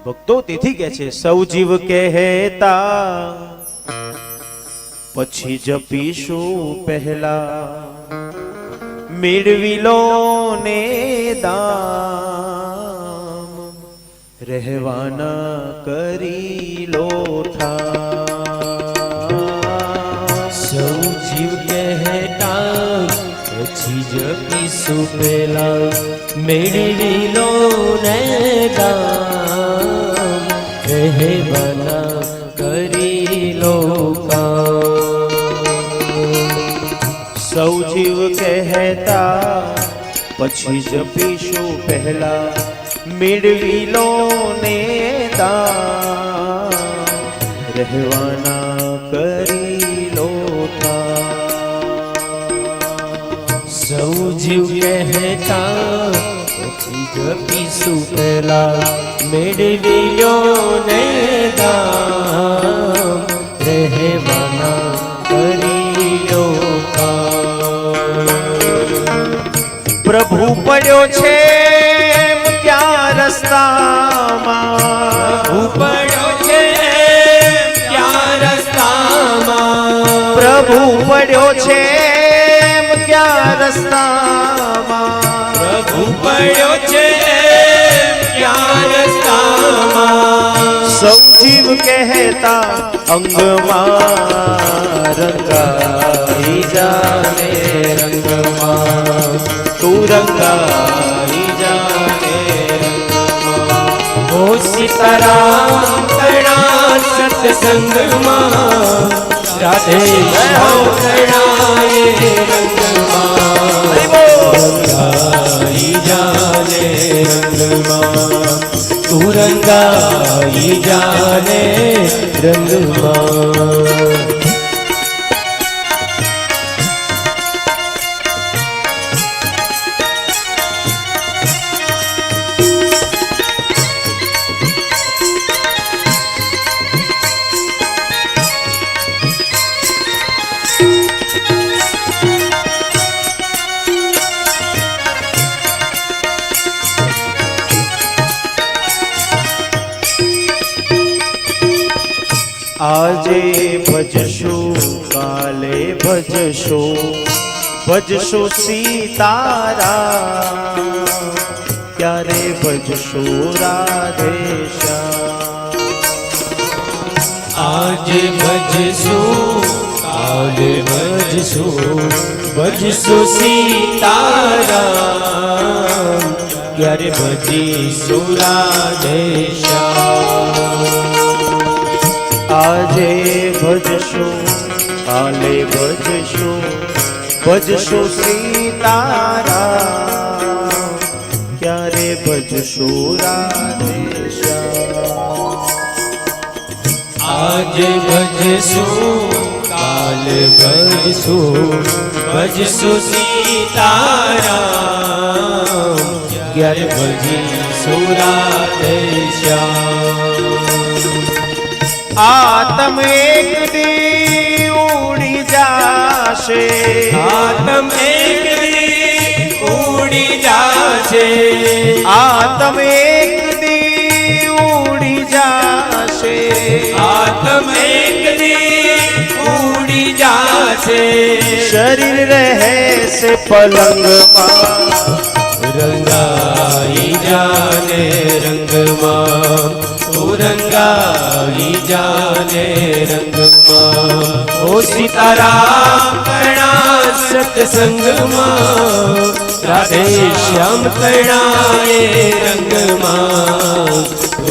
ભક્તો તેથી કહે છે સૌ જીવ કહેતા પછી જપીશું પહેલા મેળવી લો ને દામ રહેવાના કરી લો સૌ જીવ કહેતા પછી જપીશું પહેલા મેળવી લો ને દામ રહેવાના કરી લો સૌ જીવ કહેતા પછી જપીશું પહેલા મેળવી લો ને દામ રહેવાના કરી લો સૌ જીવ કહેતા પછી જપીશું પહેલા મેળવી લો ને દામ રહેવાના કરી લો પ્રભુ પડ્યો છે ક્યાં રસ્તામાં પડ્યો છે ક્યાં રસ્તામાં પ્રભુ પડ્યો છે ક્યાં રસ્તામાં પ્રભુ પડ્યો છે ક્યાં રસ્તામાં સૌ જીવ કહેતા અંગમાં રંગાઈ જાને રંગમાં તું રંગાઈ જાને રંગમાં ઓ સીતારામ કણા સત્સંગમાં રાધે શ્યામ કણાએ રંગમાં રંગાઈ જાને રંગમાં તું રંગાઈ જાને રંગમાં આજે ભજશું કાલે ભજશું ભજશું સીતારામ ક્યારે ભજશું રાધેશ્યામ આજે ભજશું કાલે ભજશું ભજશું સીતારામ ક્યારે ભજીશું રાધેશ્યામ આજે ભજશું કાલે ભજશું ભજશું સીતારામ ક્યારે ભજશું રાધેશ્યામ આજે ભજશું કાલે ભજશું ભજશું સીતારામ ક્યારે ભજીશું રાધેશ્યામ આતમ એક દી ઉડી જાશે આતમ એક દી ઉડી જાશે આતમ એક દી ઉડી જાશે આતમ એક દી ઉડી જાશે શરીર રહેશે પલંગમાં રંગાઈ જાને રંગમાં રંગાઈ જાને રંગમાં ઓ સીતારામ કણા સત્સંગમાં રાધે શ્યામ કણાએ રંગમાં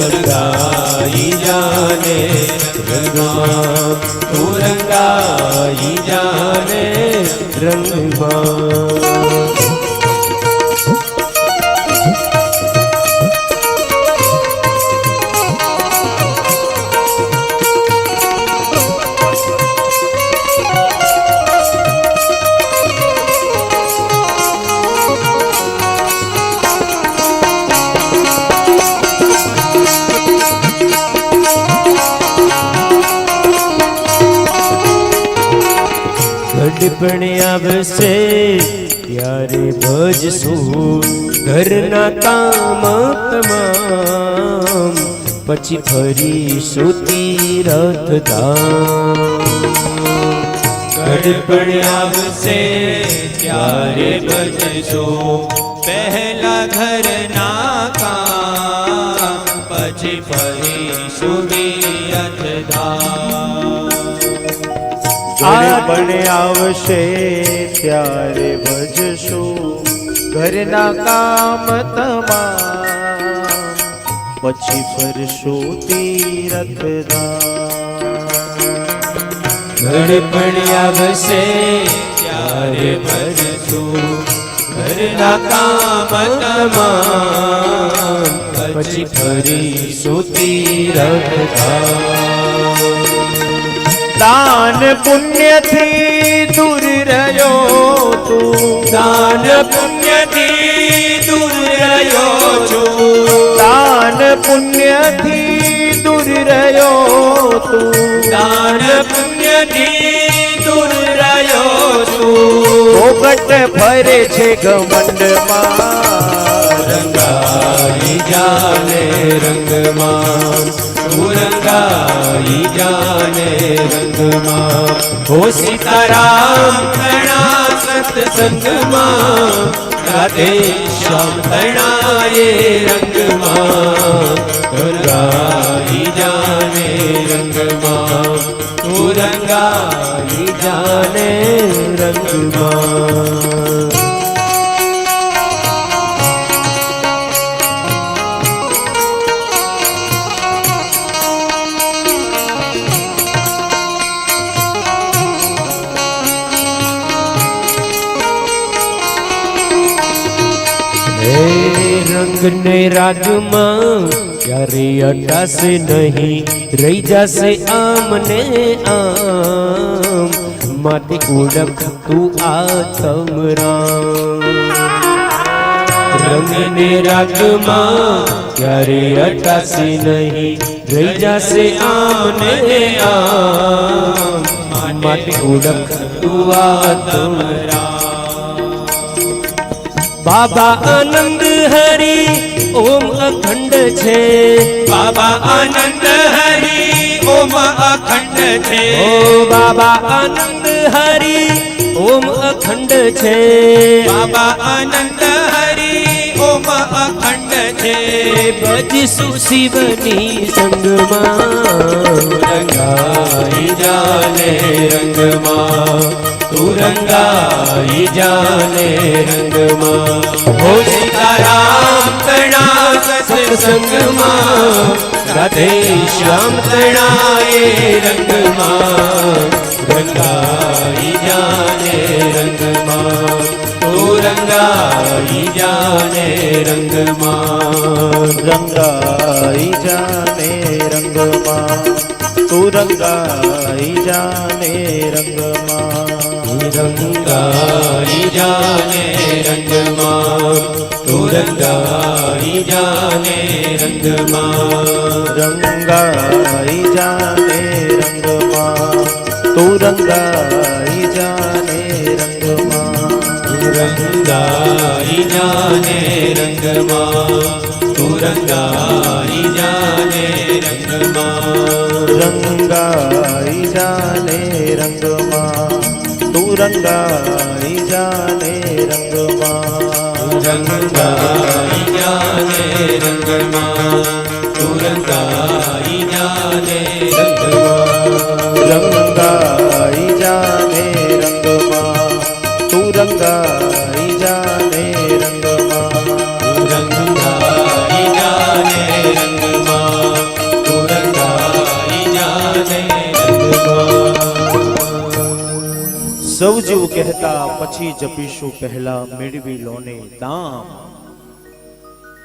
રંગાઈ જાને રંગમાં ઓ રંગાઈ જાને રંગમાં ગડપણ આવશે ત્યારે ભજશું ઘરના કામ તમામ પછી ફરીશું તીરથ ધામ ગડપણ આવશે ત્યારે ભજશો પહેલા ઘરના કામ પછી ફરીશું તીરથ ધામ ગડપણ આવશે ત્યારે ભજશો ઘરના કામ તમામ પછી ફરશો તીરથ ધામ ગડપણ આવશે ત્યારે ભજશો ઘરના કામ તમામ પછી ફરીશું તીરથ ધામ દાન પુણ્યથી દૂર રહ્યો તું દાન પુણ્યથી દૂર રહ્યો છું દાન પુણ્યથી દૂર રહ્યો તું દાન પુણ્યથી દૂર રહ્યો છું પોપટ ફરે છે ઘમંડમાં રંગાઈ જાને રંગમાં તું રંગાઈ જાને રંગમાં હો સીતારામ ઘણા સત્સંગમાં રાધે શ્યામ તણાએ રંગમાં રંગાઈ જાને રંગમાં તું રંગાઈ જાને રંગમાં રંગને રાગમાં ક્યારે અટાશે નહીં રહી જશે આમને આમ માટે ઓળખ તું આત્મરામ રંગને રાગમાં ક્યારે અટાશે નહીં રહી જશે આમને આમ માટે ઓળખ તું આત્મરામ બાબા આનંદ હરી ઓમ અખંડ છે બાબા આનંદ હરી ઓમ અખંડ છે ઓ બાબા આનંદ હરી ઓમ અખંડ છે બાબા આનંદ હરી ઓમ અખંડ છે ભજશું શિવની સંગમાં રંગાઈ જાને રંગમાં તું રંગાઈ જાને રંગમાં હો સીતારામ તણા સત્સંગમાં રાધે શ્યામ તણાએ રંગમાં રંગાઈ જાને રંગમાં તું રંગાઈ જાને રંગમાં રંગાઈ જાને રંગમાં તું રંગાઈ જાને રંગમાં રંગાઈ જાને રંગમાં તું રંગાઈ જાને રંગમાં રંગાઈ જાને રંગમાં તું રંગાઈ જાને રંગમાં રંગાઈ જાને રંગમાં તું રંગાઈ જાને રંગમાં રંગાઈ જાને રંગમાં તું રંગાઈ જાને રંગમાં રંગાઈ જાને રંગમાં તું રંગાઈ જાને રંગમાં રંગાઈ જાને રંગમાં તું રંગાઈ જાને રંગમાં રંગાઈ જાને રંગમાં તું રંગાઈ જાને રંગમાં સૌ જીવ કહેતા પછી જપીશું પહેલા મેળવી લોને દામ